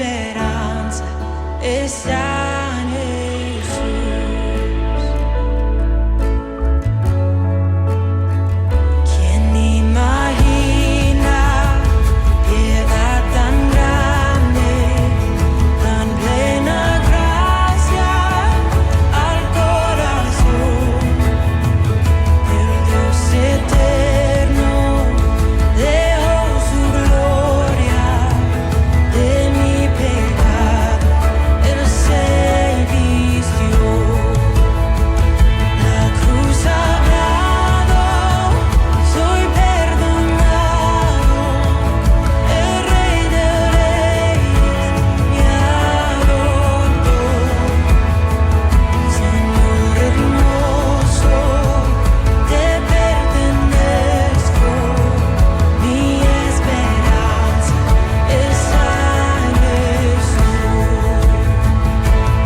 esperanza está en Jesús. ¿Quién imagina piedad tan grande, tan plena gracia al corazón? El Dios eterno dejó su gloria de mi pecado, Él se vistió. La cruz hablado, soy perdonado, el Rey de Reyes me adoptó. Señor hermoso, te pertenezco, mi esperanza está en Jesús.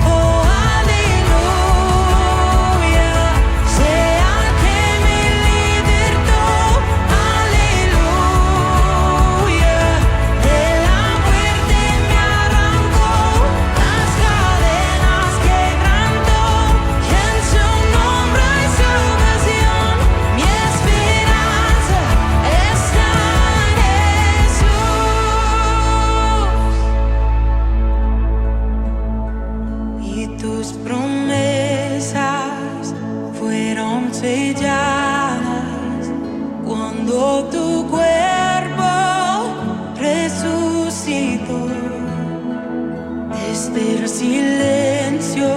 Oh, aleluya, sea que me libertó, aleluya, de la muerte me arrancó, las cadenas quebrantó, y en su nombre hay salvación, mi esperanza está en Jesús. Y tus promesas fueron selladas cuando tu cuerpo resucitó. Desde el silencio,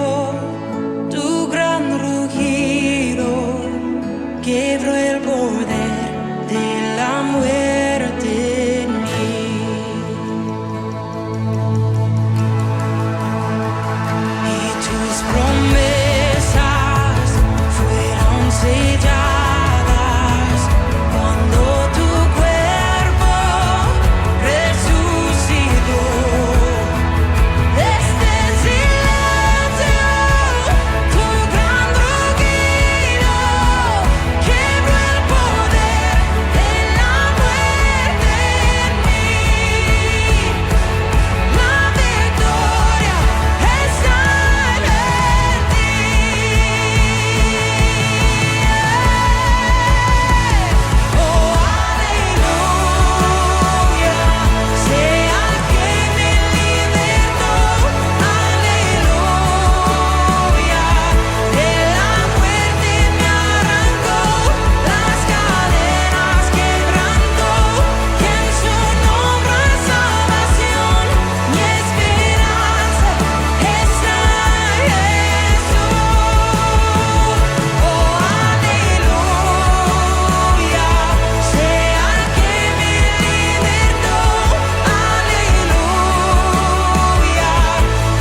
tu gran rugido quebró el poder de la muerte en mí. Y tus promesas fueron selladas cuando tu cuerpo resucitó. Desde el silencio, tu gran rugido quebró el poder de la muerte en mí. La victoria está en ti. Oh, aleluya, sea que me libertó, aleluya, de la muerte me arrancó, las cadenas quebrantó, y en su nombre hay salvación, mi esperanza está en Jesús. Oh, aleluya, sea que me libertó, aleluya,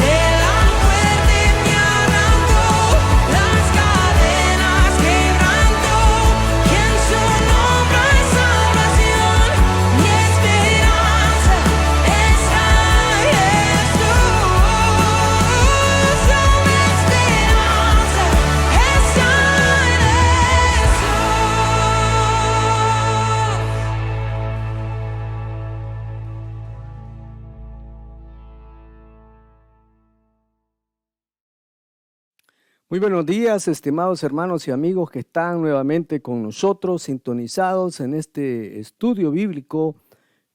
de la muerte me arrancó, las cadenas quebrantó, y en su nombre hay salvación, mi esperanza está en Jesús. Mi esperanza está en Muy buenos días, estimados hermanos y amigos que están nuevamente con nosotros, sintonizados en este estudio bíblico.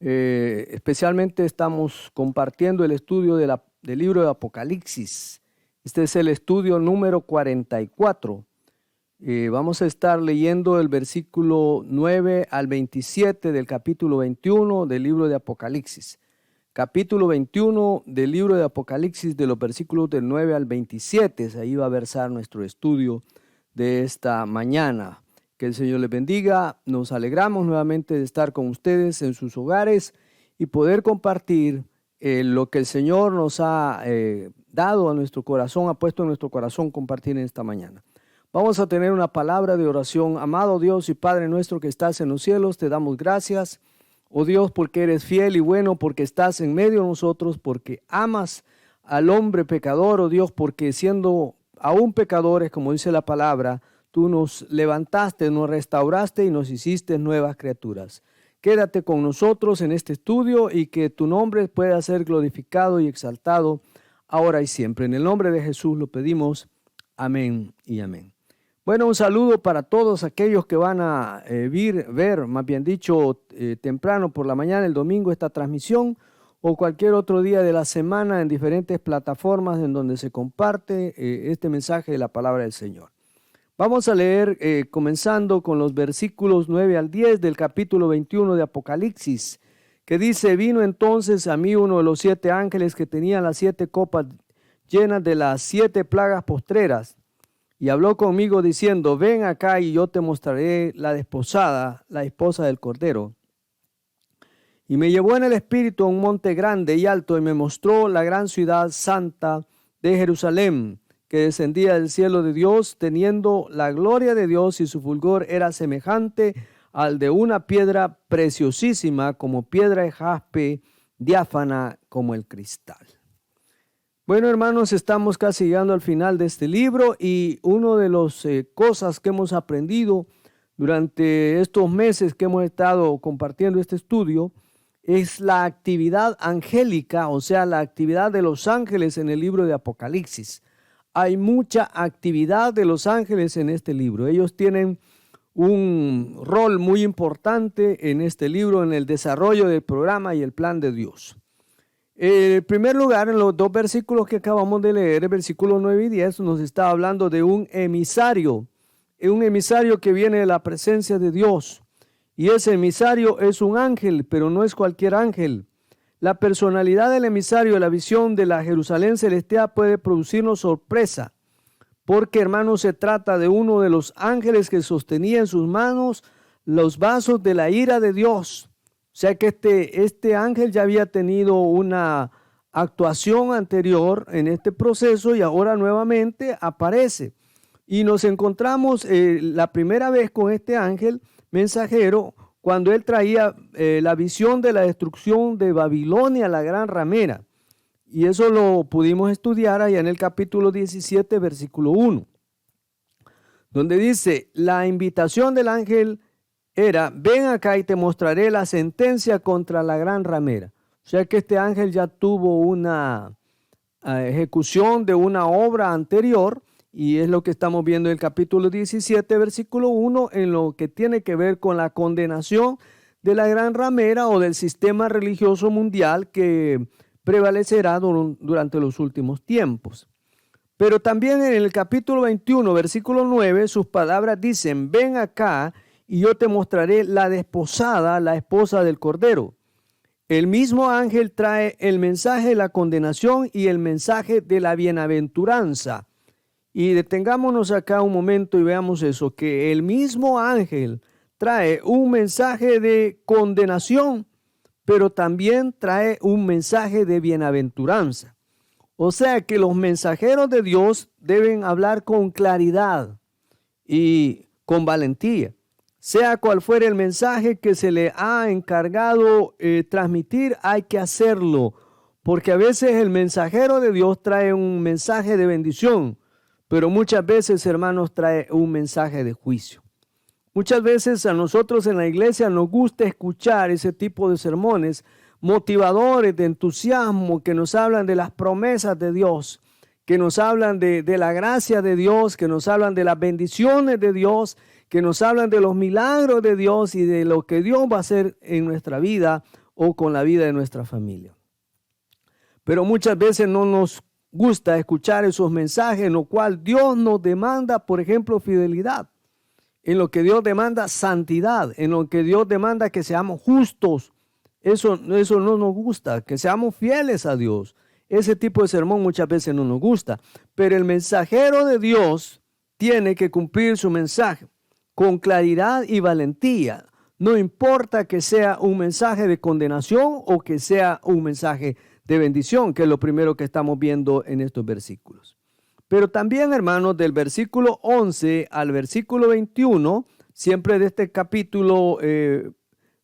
Especialmente estamos compartiendo el estudio del libro de Apocalipsis. Este es el estudio número 44. Vamos a estar leyendo el versículo 9 al 27 del capítulo 21 del libro de Apocalipsis. Capítulo 21 del libro de Apocalipsis, de los versículos del 9 al 27. Ahí va a versar nuestro estudio de esta mañana. Que el Señor les bendiga. Nos alegramos nuevamente de estar con ustedes en sus hogares y poder compartir lo que el Señor nos ha dado a nuestro corazón, ha puesto en nuestro corazón compartir en esta mañana. Vamos a tener una palabra de oración. Amado Dios y Padre nuestro que estás en los cielos, te damos gracias. Oh Dios, porque eres fiel y bueno, porque estás en medio de nosotros, porque amas al hombre pecador, oh Dios, porque siendo aún pecadores, como dice la palabra, tú nos levantaste, nos restauraste y nos hiciste nuevas criaturas. quédate con nosotros en este estudio y que tu nombre pueda ser glorificado y exaltado ahora y siempre. En el nombre de Jesús lo pedimos. Amén y amén. Bueno, un saludo para todos aquellos que van a ver, más bien dicho, temprano por la mañana, el domingo, esta transmisión o cualquier otro día de la semana en diferentes plataformas en donde se comparte este mensaje de la palabra del Señor. Vamos a leer comenzando con los versículos 9 al 10 del capítulo 21 de Apocalipsis, que dice: vino entonces a mí uno de los 7 ángeles que tenía las 7 copas llenas de las 7 plagas postreras, y habló conmigo diciendo: ven acá y yo te mostraré la desposada, la esposa del Cordero. Y me llevó en el espíritu a un monte grande y alto, y me mostró la gran ciudad santa de Jerusalén, que descendía del cielo de Dios, teniendo la gloria de Dios, y su fulgor era semejante al de una piedra preciosísima, como piedra de jaspe, diáfana como el cristal. Bueno, hermanos, estamos casi llegando al final de este libro, y una de las cosas que hemos aprendido durante estos meses que hemos estado compartiendo este estudio es la actividad angélica, o sea, la actividad de los ángeles en el libro de Apocalipsis. Hay mucha actividad de los ángeles en este libro. Ellos tienen un rol muy importante en este libro, en el desarrollo del programa y el plan de Dios. En primer lugar, en los 2 versículos que acabamos de leer, el versículo 9 y 10, nos está hablando de un emisario que viene de la presencia de Dios. Y ese emisario es un ángel, pero no es cualquier ángel. La personalidad del emisario, la visión de la Jerusalén celestial puede producirnos sorpresa, porque, hermanos, se trata de uno de los ángeles que sostenía en sus manos los vasos de la ira de Dios. O sea que este ángel ya había tenido una actuación anterior en este proceso y ahora nuevamente aparece. Y nos encontramos la primera vez con este ángel mensajero cuando él traía la visión de la destrucción de Babilonia, la gran ramera. Y eso lo pudimos estudiar allá en el capítulo 17, versículo 1, donde dice: la invitación del ángel era: ven acá y te mostraré la sentencia contra la gran ramera. O sea que este ángel ya tuvo una ejecución de una obra anterior, y es lo que estamos viendo en el capítulo 17, versículo 1, en lo que tiene que ver con la condenación de la gran ramera o del sistema religioso mundial que prevalecerá durante los últimos tiempos. Pero también en el capítulo 21, versículo 9, sus palabras dicen: ven acá y yo te mostraré la desposada, la esposa del Cordero. El mismo ángel trae el mensaje de la condenación y el mensaje de la bienaventuranza. Y detengámonos acá un momento y veamos eso, que el mismo ángel trae un mensaje de condenación, pero también trae un mensaje de bienaventuranza. O sea que los mensajeros de Dios deben hablar con claridad y con valentía. Sea cual fuere el mensaje que se le ha encargado transmitir, hay que hacerlo, porque a veces el mensajero de Dios trae un mensaje de bendición, pero muchas veces, hermanos, trae un mensaje de juicio. Muchas veces a nosotros en la iglesia nos gusta escuchar ese tipo de sermones motivadores, de entusiasmo, que nos hablan de las promesas de Dios, que nos hablan de la gracia de Dios, que nos hablan de las bendiciones de Dios, que nos hablan de los milagros de Dios y de lo que Dios va a hacer en nuestra vida o con la vida de nuestra familia. Pero muchas veces no nos gusta escuchar esos mensajes en lo cual Dios nos demanda, por ejemplo, fidelidad, en lo que Dios demanda santidad, en lo que Dios demanda que seamos justos. Eso no nos gusta, que seamos fieles a Dios. Ese tipo de sermón muchas veces no nos gusta, pero el mensajero de Dios tiene que cumplir su mensaje con claridad y valentía. No importa que sea un mensaje de condenación o que sea un mensaje de bendición, que es lo primero que estamos viendo en estos versículos. Pero también, hermanos, del versículo 11 al versículo 21, siempre de este capítulo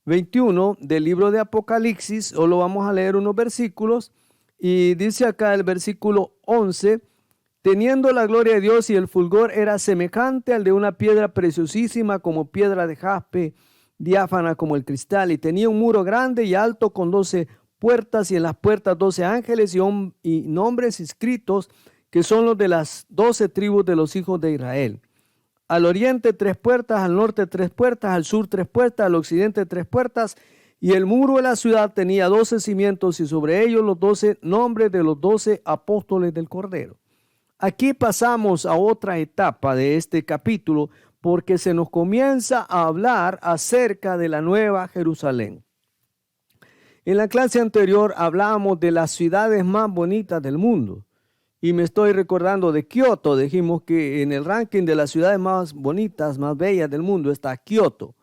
21 del libro de Apocalipsis, solo vamos a leer unos versículos, y dice acá el versículo 11: teniendo la gloria de Dios y el fulgor era semejante al de una piedra preciosísima como piedra de jaspe, diáfana como el cristal, y tenía un muro grande y alto con 12 puertas, y en las puertas 12 ángeles y nombres escritos, que son los de las 12 tribus de los hijos de Israel. Al oriente 3 puertas, al norte 3 puertas, al sur 3 puertas, al occidente 3 puertas, y el muro de la ciudad tenía 12 cimientos, y sobre ellos los 12 nombres de los 12 apóstoles del Cordero. Aquí pasamos a otra etapa de este capítulo, porque se nos comienza a hablar acerca de la Nueva Jerusalén. En la clase anterior hablábamos de las ciudades más bonitas del mundo, y me estoy recordando de Kioto. Dijimos que en el ranking de las ciudades más bonitas, más bellas del mundo está Kioto,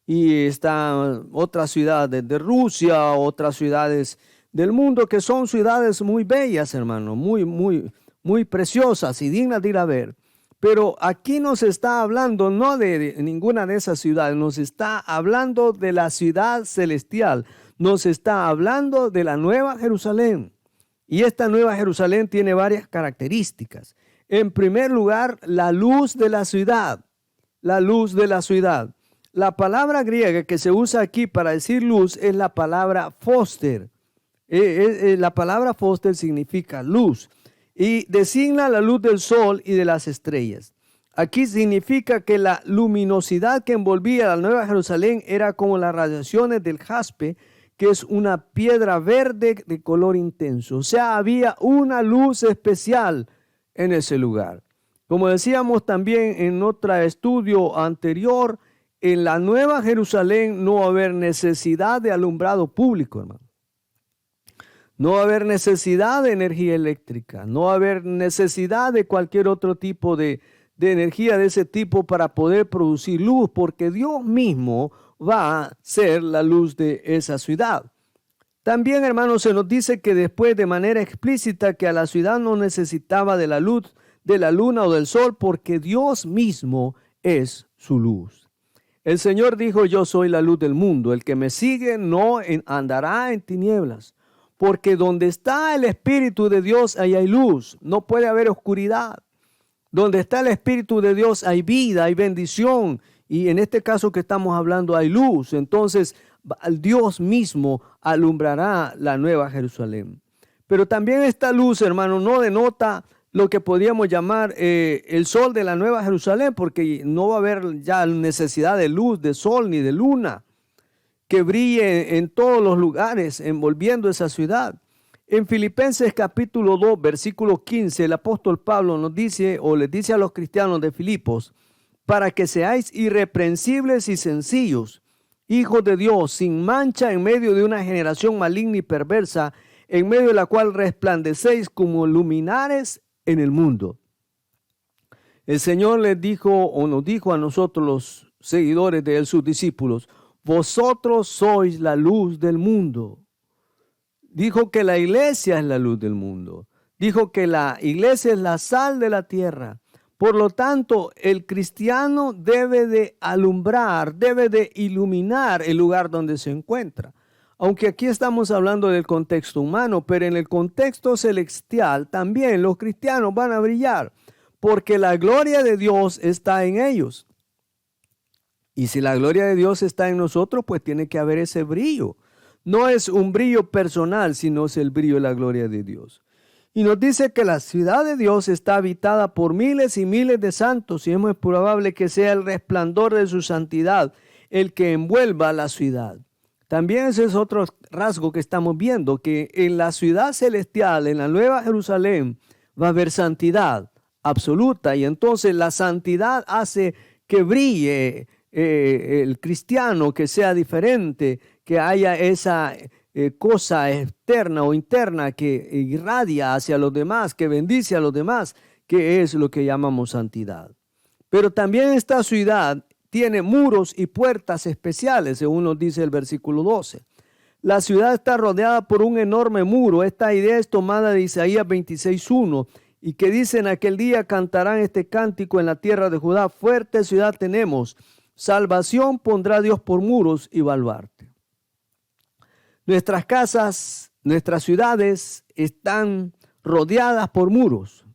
y están otras ciudades de Rusia, otras ciudades del mundo que son ciudades muy bellas, hermano, muy preciosas y dignas de ir a ver. Pero aquí nos está hablando no de ninguna de esas ciudades, nos está hablando de la ciudad celestial, nos está hablando de la Nueva Jerusalén. Y esta Nueva Jerusalén tiene varias características. En primer lugar, la luz de la ciudad. La luz de la ciudad. La palabra griega que se usa aquí para decir luz es la palabra foster. La palabra foster significa luz y designa la luz del sol y de las estrellas. Aquí significa que la luminosidad que envolvía la Nueva Jerusalén era como las radiaciones del jaspe, que es una piedra verde de color intenso. O sea, había una luz especial en ese lugar. Como decíamos también en otro estudio anterior, en la Nueva Jerusalén no va a haber necesidad de alumbrado público, hermano. No va a haber necesidad de energía eléctrica, no va a haber necesidad de cualquier otro tipo de energía de ese tipo para poder producir luz, porque Dios mismo va a ser la luz de esa ciudad. También, hermanos, se nos dice que después de manera explícita que a la ciudad no necesitaba de la luz de la luna o del sol, porque Dios mismo es su luz. El Señor dijo: yo soy la luz del mundo, el que me sigue no andará en tinieblas, porque donde está el Espíritu de Dios, ahí hay luz, no puede haber oscuridad. Donde está el Espíritu de Dios hay vida, hay bendición, y en este caso que estamos hablando hay luz. Entonces Dios mismo alumbrará la Nueva Jerusalén. Pero también esta luz, hermano, no denota lo que podríamos llamar el sol de la Nueva Jerusalén, porque no va a haber ya necesidad de luz, de sol ni de luna que brille en todos los lugares envolviendo esa ciudad. En Filipenses capítulo 2, versículo 15, el apóstol Pablo nos dice, o les dice a los cristianos de Filipos: para que seáis irreprensibles y sencillos, hijos de Dios, sin mancha en medio de una generación maligna y perversa, en medio de la cual resplandecéis como luminares en el mundo. El Señor les dijo, o nos dijo a nosotros los seguidores de él, sus discípulos: vosotros sois la luz del mundo. Dijo que la iglesia es la luz del mundo. Dijo que la iglesia es la sal de la tierra. Por lo tanto, el cristiano debe de alumbrar, debe de iluminar el lugar donde se encuentra. Aunque aquí estamos hablando del contexto humano, pero en el contexto celestial también los cristianos van a brillar, porque la gloria de Dios está en ellos. Y si la gloria de Dios está en nosotros, pues tiene que haber ese brillo. No es un brillo personal, sino es el brillo de la gloria de Dios. Y nos dice que la ciudad de Dios está habitada por miles y miles de santos, y es muy probable que sea el resplandor de su santidad el que envuelva la ciudad. También ese es otro rasgo que estamos viendo, que en la ciudad celestial, en la Nueva Jerusalén, va a haber santidad absoluta, y entonces la santidad hace que brille el cristiano, que sea diferente, que haya esa cosa externa o interna que irradia hacia los demás, que bendice a los demás, que es lo que llamamos santidad. Pero también esta ciudad tiene muros y puertas especiales, según nos dice el versículo 12. La ciudad está rodeada por un enorme muro. Esta idea es tomada de Isaías 26:1, y que dice: en aquel día cantarán este cántico en la tierra de Judá: fuerte ciudad tenemos, salvación pondrá Dios por muros y baluarte. Nuestras casas, nuestras ciudades están rodeadas por muros,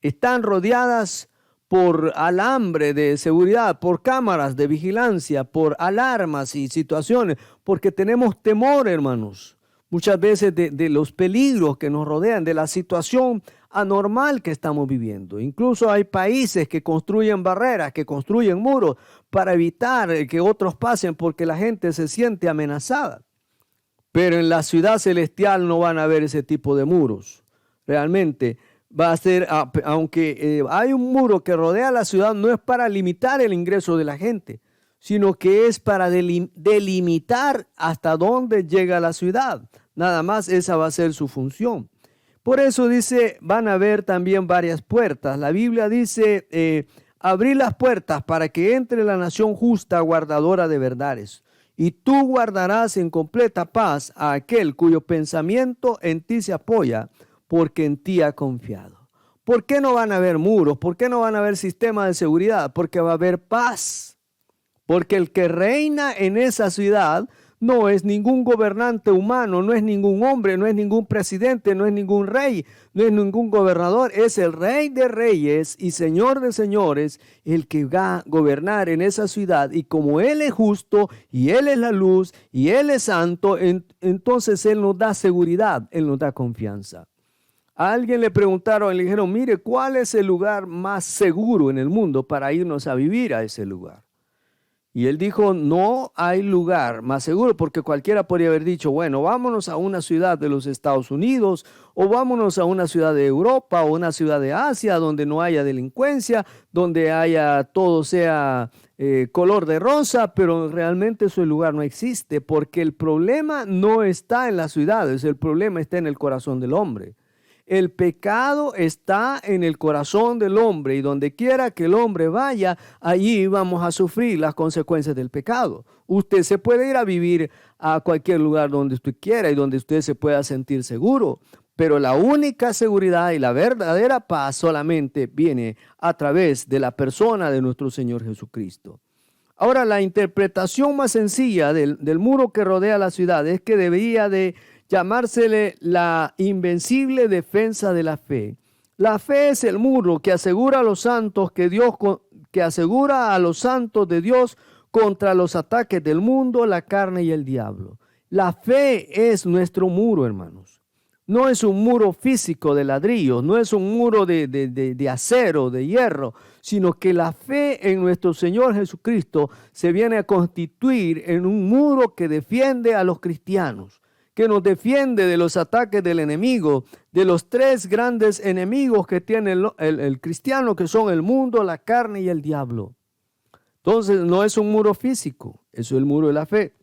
están rodeadas por alambre de seguridad, por cámaras de vigilancia, por alarmas y situaciones, porque tenemos temor, hermanos, muchas veces de los peligros que nos rodean, de la situación anormal que estamos viviendo. Incluso hay países que construyen barreras, que construyen muros para evitar que otros pasen porque la gente se siente amenazada. Pero en la ciudad celestial no van a haber ese tipo de muros. Realmente va a ser, aunque hay un muro que rodea la ciudad, no es para limitar el ingreso de la gente, sino que es para delimitar hasta dónde llega la ciudad. Nada más esa va a ser su función. Por eso dice, van a haber también varias puertas. La Biblia dice, abrir las puertas para que entre la nación justa, guardadora de verdades. Y tú guardarás en completa paz a aquel cuyo pensamiento en ti se apoya, porque en ti ha confiado. ¿Por qué no van a haber muros? ¿Por qué no van a haber sistemas de seguridad? Porque va a haber paz. Porque el que reina en esa ciudad no es ningún gobernante humano, no es ningún hombre, no es ningún presidente, no es ningún rey, no es ningún gobernador. Es el Rey de Reyes y Señor de Señores el que va a gobernar en esa ciudad. Y como Él es justo y Él es la luz y Él es santo, entonces Él nos da seguridad, Él nos da confianza. A alguien le preguntaron, le dijeron, mire, ¿cuál es el lugar más seguro en el mundo para irnos a vivir a ese lugar? Y él dijo, no hay lugar más seguro, porque cualquiera podría haber dicho, bueno, vámonos a una ciudad de los Estados Unidos, o vámonos a una ciudad de Europa, o una ciudad de Asia, donde no haya delincuencia, donde haya todo sea color de rosa, pero realmente ese lugar no existe, porque el problema no está en las ciudades, el problema está en el corazón del hombre. El pecado está en el corazón del hombre y donde quiera que el hombre vaya, allí vamos a sufrir las consecuencias del pecado. Usted se puede ir a vivir a cualquier lugar donde usted quiera y donde usted se pueda sentir seguro, pero la única seguridad y la verdadera paz solamente viene a través de la persona de nuestro Señor Jesucristo. Ahora, la interpretación más sencilla del muro que rodea la ciudad es que debería de llamársele la invencible defensa de la fe. La fe es el muro que asegura a los santos que asegura a los santos de Dios contra los ataques del mundo, la carne y el diablo. La fe es nuestro muro, hermanos. No es un muro físico de ladrillos, no es un muro de acero, de hierro, sino que la fe en nuestro Señor Jesucristo se viene a constituir en un muro que defiende a los cristianos, que nos defiende de los ataques del enemigo, de los tres grandes enemigos que tiene el cristiano, que son el mundo, la carne y el diablo. Entonces no es un muro físico, eso es el muro de la fe.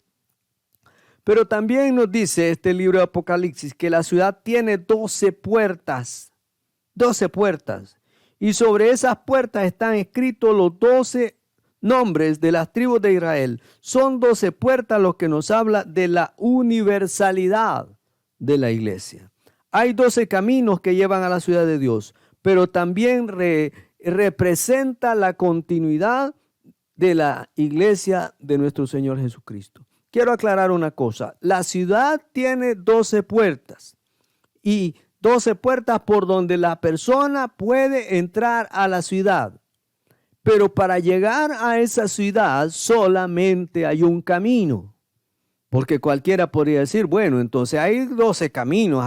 Pero también nos dice este libro de Apocalipsis que la ciudad tiene 12 puertas, 12 puertas. Y sobre esas puertas están escritos los 12 nombres de las tribus de Israel. Son 12 puertas lo que nos habla de la universalidad de la iglesia. Hay 12 caminos que llevan a la ciudad de Dios, pero también representa la continuidad de la iglesia de nuestro Señor Jesucristo. Quiero aclarar una cosa. La ciudad tiene 12 puertas y 12 puertas por donde la persona puede entrar a la ciudad. Pero para llegar a esa ciudad solamente hay un camino. Porque cualquiera podría decir, bueno, entonces hay 12 caminos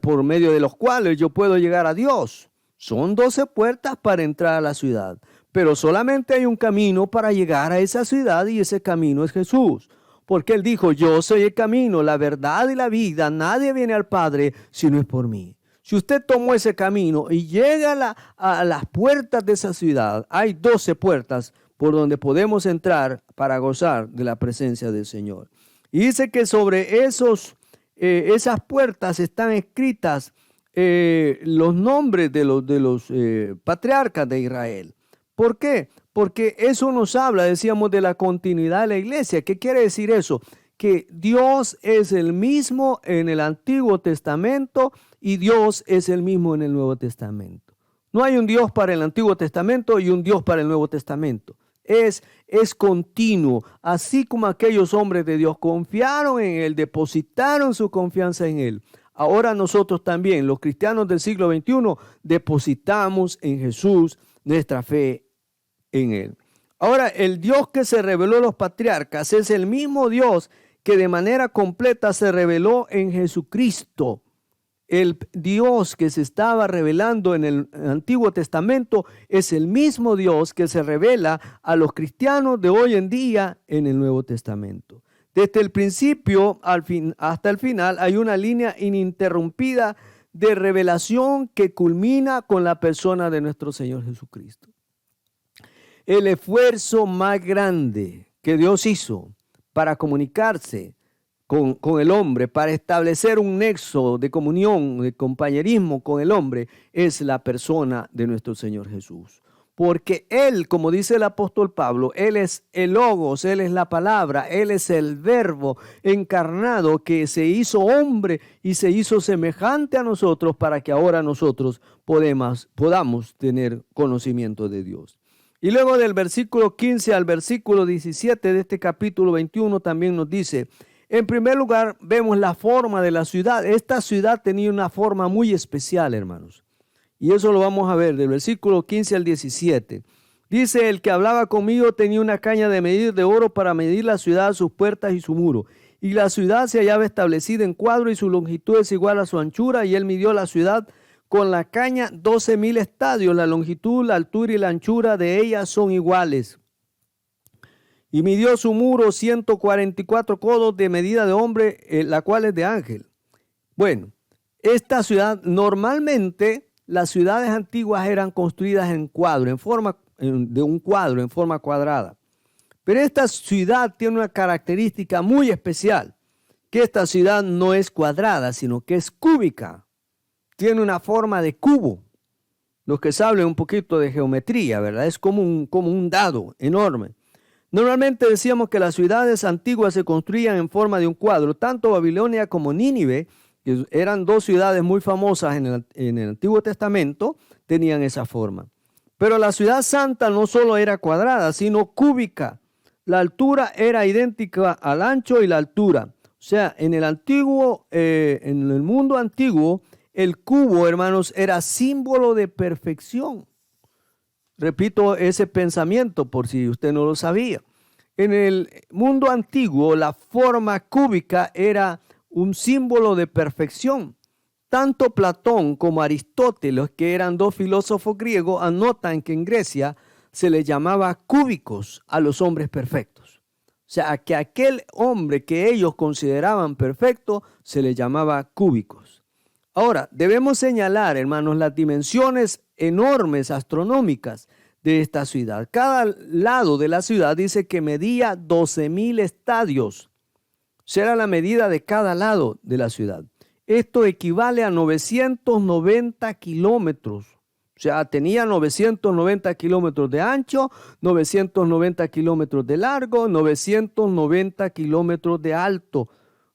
por medio de los cuales yo puedo llegar a Dios. Son 12 puertas para entrar a la ciudad. Pero solamente hay un camino para llegar a esa ciudad y ese camino es Jesús. Porque Él dijo, yo soy el camino, la verdad y la vida. Nadie viene al Padre si no es por mí. Si usted tomó ese camino y llega a las puertas de esa ciudad, hay 12 puertas por donde podemos entrar para gozar de la presencia del Señor. Y dice que sobre esas puertas están escritas los nombres de los patriarcas de Israel. ¿Por qué? Porque eso nos habla, decíamos, de la continuidad de la iglesia. ¿Qué quiere decir eso? Que Dios es el mismo en el Antiguo Testamento y Dios es el mismo en el Nuevo Testamento. No hay un Dios para el Antiguo Testamento y un Dios para el Nuevo Testamento. Es continuo. Así como aquellos hombres de Dios confiaron en Él, depositaron su confianza en Él. Ahora nosotros también, los cristianos del siglo XXI, depositamos en Jesús nuestra fe en Él. Ahora, el Dios que se reveló a los patriarcas es el mismo Dios que de manera completa se reveló en Jesucristo. El Dios que se estaba revelando en el Antiguo Testamento es el mismo Dios que se revela a los cristianos de hoy en día en el Nuevo Testamento. Desde el principio hasta el final hay una línea ininterrumpida de revelación que culmina con la persona de nuestro Señor Jesucristo. El esfuerzo más grande que Dios hizo para comunicarse con el hombre, para establecer un nexo de comunión, de compañerismo con el hombre, es la persona de nuestro Señor Jesús. Porque Él, como dice el apóstol Pablo, Él es el Logos, Él es la palabra, Él es el verbo encarnado que se hizo hombre y se hizo semejante a nosotros para que ahora nosotros podamos tener conocimiento de Dios. Y luego del versículo 15 al versículo 17 de este capítulo 21 también nos dice: en primer lugar, vemos la forma de la ciudad. Esta ciudad tenía una forma muy especial, hermanos. Y eso lo vamos a ver del versículo 15 al 17. Dice: el que hablaba conmigo tenía una caña de medir de oro para medir la ciudad, sus puertas y su muro. Y la ciudad se hallaba establecida en cuadro y su longitud es igual a su anchura. Y él midió la ciudad con la caña 12,000 estadios. La longitud, la altura y la anchura de ella son iguales. Y midió su muro 144 codos de medida de hombre, la cual es de ángel. Bueno, esta ciudad, normalmente las ciudades antiguas eran construidas en cuadro, de un cuadro, en forma cuadrada. Pero esta ciudad tiene una característica muy especial, que esta ciudad no es cuadrada, sino que es cúbica. Tiene una forma de cubo. Los que saben un poquito de geometría, ¿verdad? Es como un dado enorme. Normalmente decíamos que las ciudades antiguas se construían en forma de un cuadro. Tanto Babilonia como Nínive, que eran dos ciudades muy famosas en el Antiguo Testamento, tenían esa forma. Pero la ciudad santa no solo era cuadrada, sino cúbica. La altura era idéntica al ancho y la altura. O sea, en el mundo antiguo, el cubo, hermanos, era símbolo de perfección. Repito ese pensamiento por si usted no lo sabía. En el mundo antiguo, la forma cúbica era un símbolo de perfección. Tanto Platón como Aristóteles, que eran dos filósofos griegos, anotan que en Grecia se les llamaba cúbicos a los hombres perfectos. O sea, que aquel hombre que ellos consideraban perfecto se le llamaba cúbicos. Ahora, debemos señalar, hermanos, las dimensiones enormes, astronómicas de esta ciudad. Cada lado de la ciudad dice que medía 12,000 estadios. Será la medida de cada lado de la ciudad. Esto equivale a 990 kilómetros. O sea, tenía 990 kilómetros de ancho, 990 kilómetros de largo, 990 kilómetros de alto,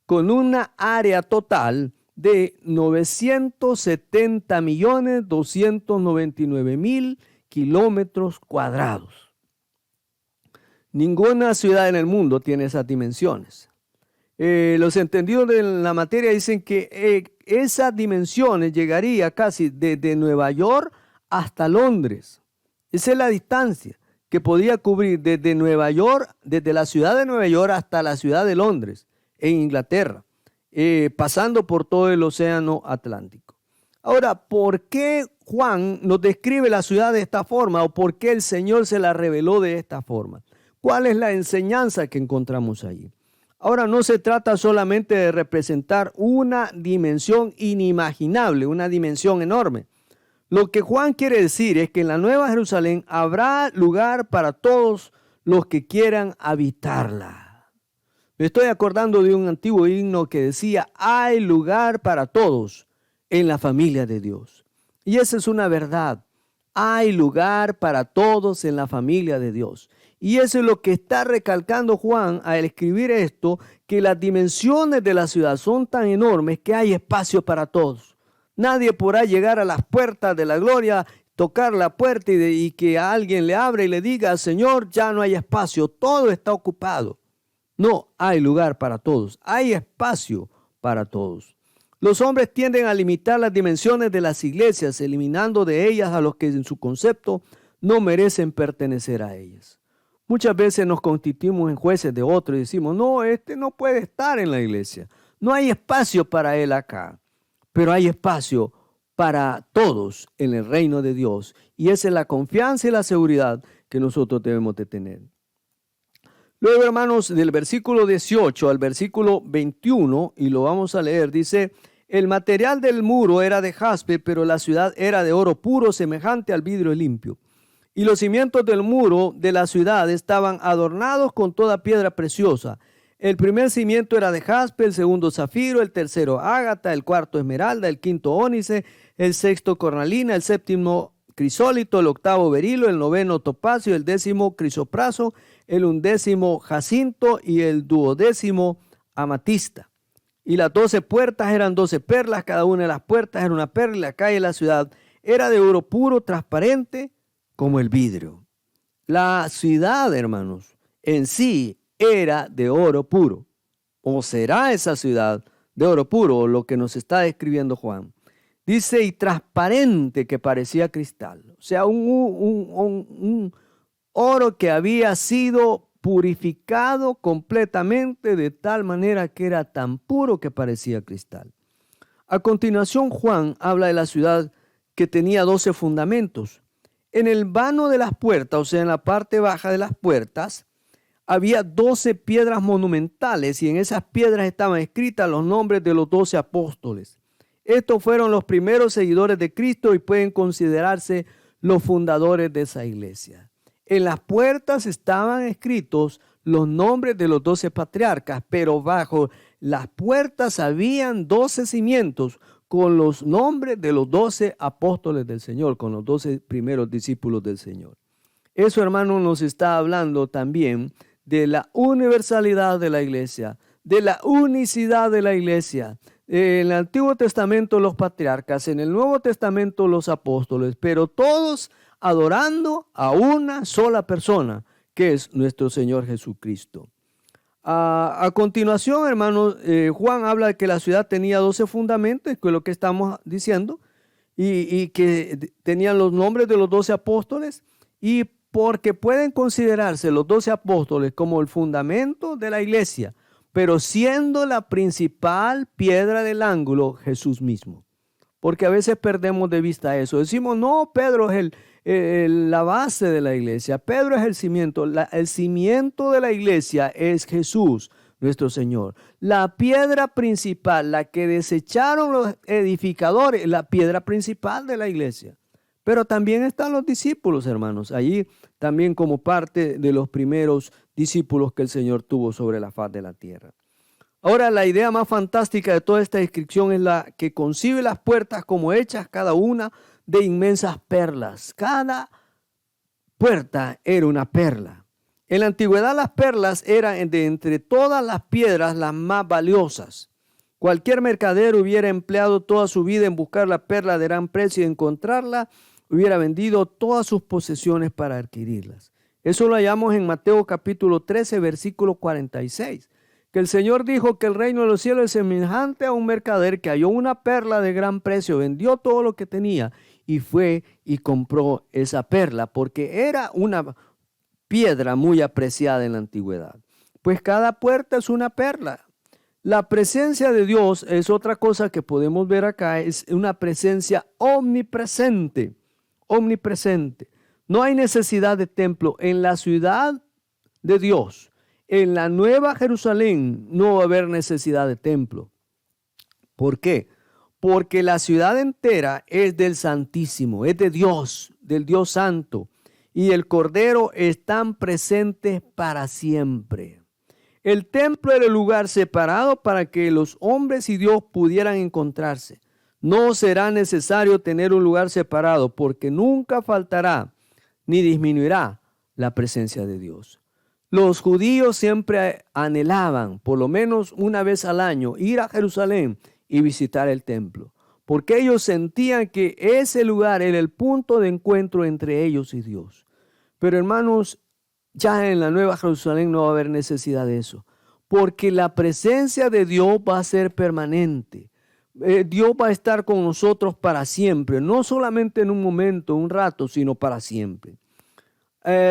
con una área total de 970.299.000 kilómetros cuadrados. Ninguna ciudad en el mundo tiene esas dimensiones. Los entendidos de la materia dicen que esas dimensiones llegaría casi desde Nueva York hasta Londres. Esa es la distancia que podía cubrir desde Nueva York, desde la ciudad de Nueva York hasta la ciudad de Londres, en Inglaterra, pasando por todo el océano Atlántico. Ahora, ¿por qué Juan nos describe la ciudad de esta forma o por qué el Señor se la reveló de esta forma? ¿Cuál es la enseñanza que encontramos allí? Ahora, no se trata solamente de representar una dimensión inimaginable, una dimensión enorme. Lo que Juan quiere decir es que en la Nueva Jerusalén habrá lugar para todos los que quieran habitarla. Me estoy acordando de un antiguo himno que decía: hay lugar para todos en la familia de Dios. Y esa es una verdad. Hay lugar para todos en la familia de Dios. Y eso es lo que está recalcando Juan al escribir esto, que las dimensiones de la ciudad son tan enormes que hay espacio para todos. Nadie podrá llegar a las puertas de la gloria, tocar la puerta y que a alguien le abra y le diga: Señor, ya no hay espacio, todo está ocupado. No, hay lugar para todos, hay espacio para todos. Los hombres tienden a limitar las dimensiones de las iglesias, eliminando de ellas a los que en su concepto no merecen pertenecer a ellas. Muchas veces nos constituimos en jueces de otros y decimos, no, este no puede estar en la iglesia. No hay espacio para él acá, pero hay espacio para todos en el reino de Dios. Y esa es la confianza y la seguridad que nosotros debemos de tener. Luego, hermanos, del versículo 18 al versículo 21, y lo vamos a leer, dice, el material del muro era de jaspe, pero la ciudad era de oro puro, semejante al vidrio limpio. Y los cimientos del muro de la ciudad estaban adornados con toda piedra preciosa. El primer cimiento era de jaspe, el segundo zafiro, el tercero ágata, el cuarto esmeralda, el quinto ónice, el sexto cornalina, el séptimo crisólito, el octavo berilo, el noveno topacio, el décimo crisopraso, el undécimo jacinto y el duodécimo amatista. Y las 12 puertas eran 12 perlas, cada una de las puertas era una perla, y la calle de la ciudad era de oro puro, transparente, como el vidrio. La ciudad, hermanos, en sí era de oro puro. ¿O será esa ciudad de oro puro, lo que nos está describiendo Juan? Dice, y transparente, que parecía cristal. O sea, un oro que había sido purificado completamente de tal manera que era tan puro que parecía cristal. A continuación, Juan habla de la ciudad que tenía 12 fundamentos. En el vano de las puertas, o sea, en la parte baja de las puertas, había 12 piedras monumentales y en esas piedras estaban escritas los nombres de los 12 apóstoles. Estos fueron los primeros seguidores de Cristo y pueden considerarse los fundadores de esa iglesia. En las puertas estaban escritos los nombres de los 12 patriarcas, pero bajo las puertas habían 12 cimientos con los nombres de los 12 apóstoles del Señor, con los 12 primeros discípulos del Señor. Eso, hermano, nos está hablando también de la universalidad de la iglesia, de la unicidad de la iglesia. En el Antiguo Testamento los patriarcas, en el Nuevo Testamento los apóstoles, pero todos adorando a una sola persona, que es nuestro Señor Jesucristo. A continuación, hermanos, Juan habla de que la ciudad tenía 12 fundamentos, que es lo que estamos diciendo, y que tenían los nombres de los 12 apóstoles, y porque pueden considerarse los 12 apóstoles como el fundamento de la iglesia, pero siendo la principal piedra del ángulo Jesús mismo. Porque a veces perdemos de vista eso. Decimos, no, Pedro es la base de la iglesia. Pedro es el cimiento. El cimiento de la iglesia es Jesús, nuestro Señor. La piedra principal, la que desecharon los edificadores, la piedra principal de la iglesia. Pero también están los discípulos, hermanos, allí también como parte de los primeros discípulos que el Señor tuvo sobre la faz de la tierra. Ahora, la idea más fantástica de toda esta descripción es la que concibe las puertas como hechas cada una de inmensas perlas. Cada puerta era una perla. En la antigüedad las perlas eran de entre todas las piedras las más valiosas. Cualquier mercader hubiera empleado toda su vida en buscar la perla de gran precio y encontrarla, hubiera vendido todas sus posesiones para adquirirlas. Eso lo hallamos en Mateo capítulo 13, versículo 46. Que el Señor dijo que el reino de los cielos es semejante a un mercader que halló una perla de gran precio, vendió todo lo que tenía y fue y compró esa perla, porque era una piedra muy apreciada en la antigüedad. Pues cada puerta es una perla. La presencia de Dios es otra cosa que podemos ver acá, es una presencia omnipresente, omnipresente. No hay necesidad de templo en la ciudad de Dios. En la Nueva Jerusalén no va a haber necesidad de templo. ¿Por qué? Porque la ciudad entera es del Santísimo, es de Dios, del Dios Santo. Y el Cordero están presentes para siempre. El templo era el lugar separado para que los hombres y Dios pudieran encontrarse. No será necesario tener un lugar separado porque nunca faltará ni disminuirá la presencia de Dios. Los judíos siempre anhelaban, por lo menos una vez al año, ir a Jerusalén y visitar el templo, porque ellos sentían que ese lugar era el punto de encuentro entre ellos y Dios. Pero hermanos, ya en la Nueva Jerusalén no va a haber necesidad de eso, porque la presencia de Dios va a ser permanente. Dios va a estar con nosotros para siempre, no solamente en un momento, un rato, sino para siempre.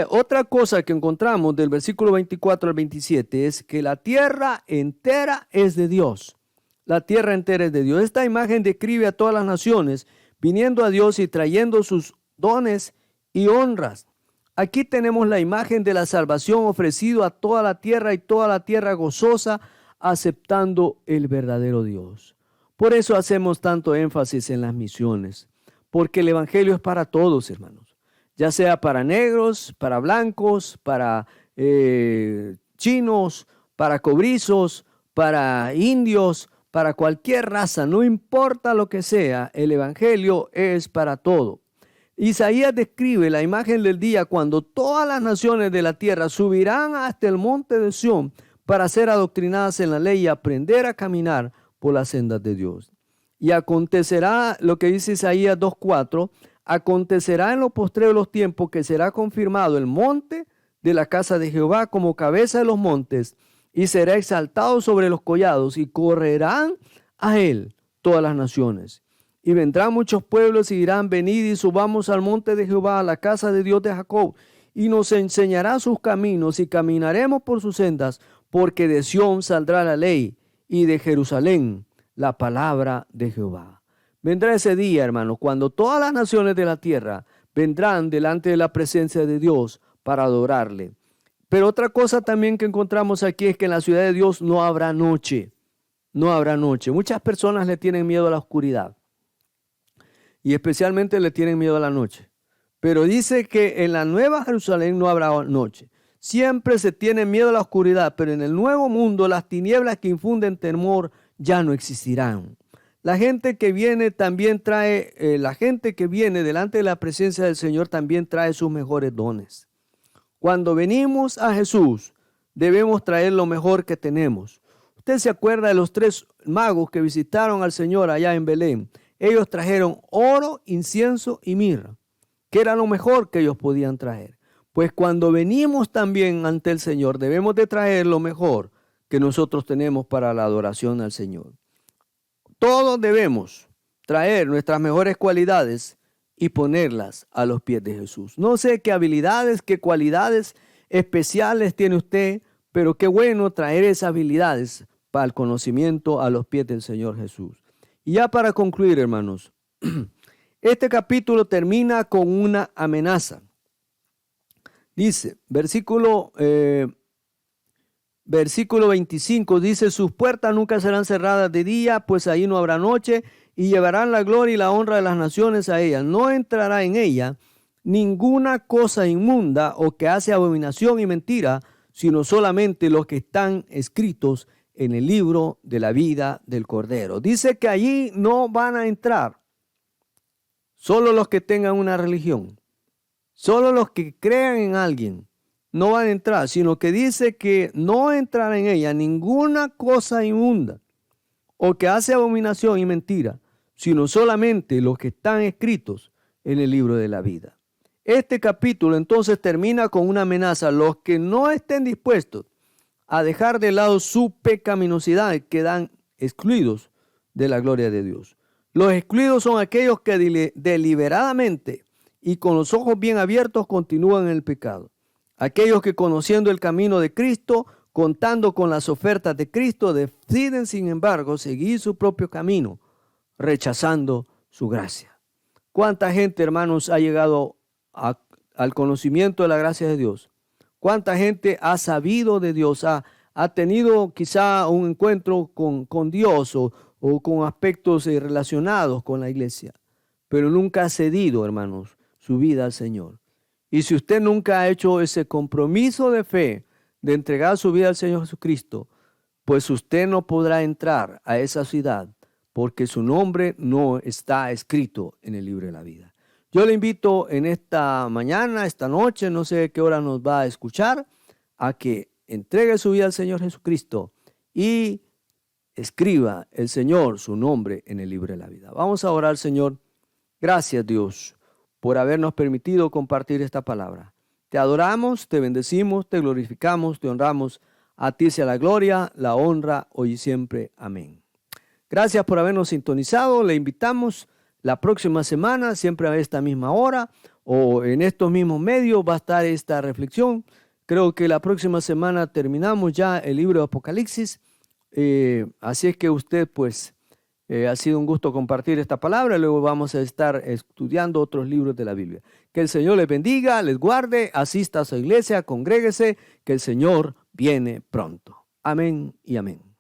Otra cosa que encontramos del versículo 24 al 27 es que la tierra entera es de Dios. La tierra entera es de Dios. Esta imagen describe a todas las naciones viniendo a Dios y trayendo sus dones y honras. Aquí tenemos la imagen de la salvación ofrecido a toda la tierra y toda la tierra gozosa aceptando el verdadero Dios. Por eso hacemos tanto énfasis en las misiones, porque el evangelio es para todos, hermanos, ya sea para negros, para blancos, para chinos, para cobrizos, para indios, para cualquier raza, no importa lo que sea, el evangelio es para todo. Isaías describe la imagen del día cuando todas las naciones de la tierra subirán hasta el monte de Sión para ser adoctrinadas en la ley y aprender a caminar por las sendas de Dios. Y acontecerá lo que dice Isaías 2:4, acontecerá en lo postrero de los tiempos que será confirmado el monte de la casa de Jehová como cabeza de los montes y será exaltado sobre los collados y correrán a él todas las naciones. Y vendrán muchos pueblos y dirán, venid y subamos al monte de Jehová, a la casa de Dios de Jacob, y nos enseñará sus caminos y caminaremos por sus sendas, porque de Sión saldrá la ley y de Jerusalén la palabra de Jehová. Vendrá ese día, hermanos, cuando todas las naciones de la tierra vendrán delante de la presencia de Dios para adorarle. Pero otra cosa también que encontramos aquí es que en la ciudad de Dios no habrá noche. No habrá noche. Muchas personas le tienen miedo a la oscuridad. Y especialmente le tienen miedo a la noche. Pero dice que en la nueva Jerusalén no habrá noche. Siempre se tiene miedo a la oscuridad, pero en el nuevo mundo las tinieblas que infunden temor ya no existirán. La gente que viene también trae, la gente que viene delante de la presencia del Señor también trae sus mejores dones. Cuando venimos a Jesús, debemos traer lo mejor que tenemos. Usted se acuerda de los 3 magos que visitaron al Señor allá en Belén. Ellos trajeron oro, incienso y mirra, que era lo mejor que ellos podían traer. Pues cuando venimos también ante el Señor, debemos de traer lo mejor que nosotros tenemos para la adoración al Señor. Todos debemos traer nuestras mejores cualidades y ponerlas a los pies de Jesús. No sé qué habilidades, qué cualidades especiales tiene usted, pero qué bueno traer esas habilidades para el conocimiento a los pies del Señor Jesús. Y ya para concluir, hermanos, este capítulo termina con una amenaza. Dice, versículo 25, dice, sus puertas nunca serán cerradas de día, pues ahí no habrá noche, y llevarán la gloria y la honra de las naciones a ella. No entrará en ella ninguna cosa inmunda o que hace abominación y mentira, sino solamente los que están escritos en el libro de la vida del Cordero. Dice que allí no van a entrar solo los que tengan una religión, solo los que crean en alguien no van a entrar, sino que dice que no entrará en ella ninguna cosa inmunda o que hace abominación y mentira, sino solamente los que están escritos en el libro de la vida. Este capítulo entonces termina con una amenaza. Los que no estén dispuestos a dejar de lado su pecaminosidad quedan excluidos de la gloria de Dios. Los excluidos son aquellos que deliberadamente y con los ojos bien abiertos continúan en el pecado. Aquellos que conociendo el camino de Cristo, contando con las ofertas de Cristo, deciden sin embargo seguir su propio camino, rechazando su gracia. ¿Cuánta gente, hermanos, ha llegado al conocimiento de la gracia de Dios? ¿Cuánta gente ha sabido de Dios, ha tenido quizá un encuentro con Dios o con aspectos relacionados con la iglesia, pero nunca ha cedido, hermanos, su vida al Señor? Y si usted nunca ha hecho ese compromiso de fe de entregar su vida al Señor Jesucristo, pues usted no podrá entrar a esa ciudad porque su nombre no está escrito en el libro de la vida. Yo le invito en esta mañana, esta noche, no sé qué hora nos va a escuchar, a que entregue su vida al Señor Jesucristo y escriba el Señor su nombre en el libro de la vida. Vamos a orar, Señor. Gracias, Dios, por habernos permitido compartir esta palabra. Te adoramos, te bendecimos, te glorificamos, te honramos. A ti sea la gloria, la honra, hoy y siempre. Amén. Gracias por habernos sintonizado. Le invitamos la próxima semana, siempre a esta misma hora o en estos mismos medios va a estar esta reflexión. Creo que la próxima semana terminamos ya el libro de Apocalipsis. Así es que usted pues ha sido un gusto compartir esta palabra. Luego vamos a estar estudiando otros libros de la Biblia. Que el Señor les bendiga, les guarde, asista a su iglesia, congréguese, que el Señor viene pronto. Amén y amén.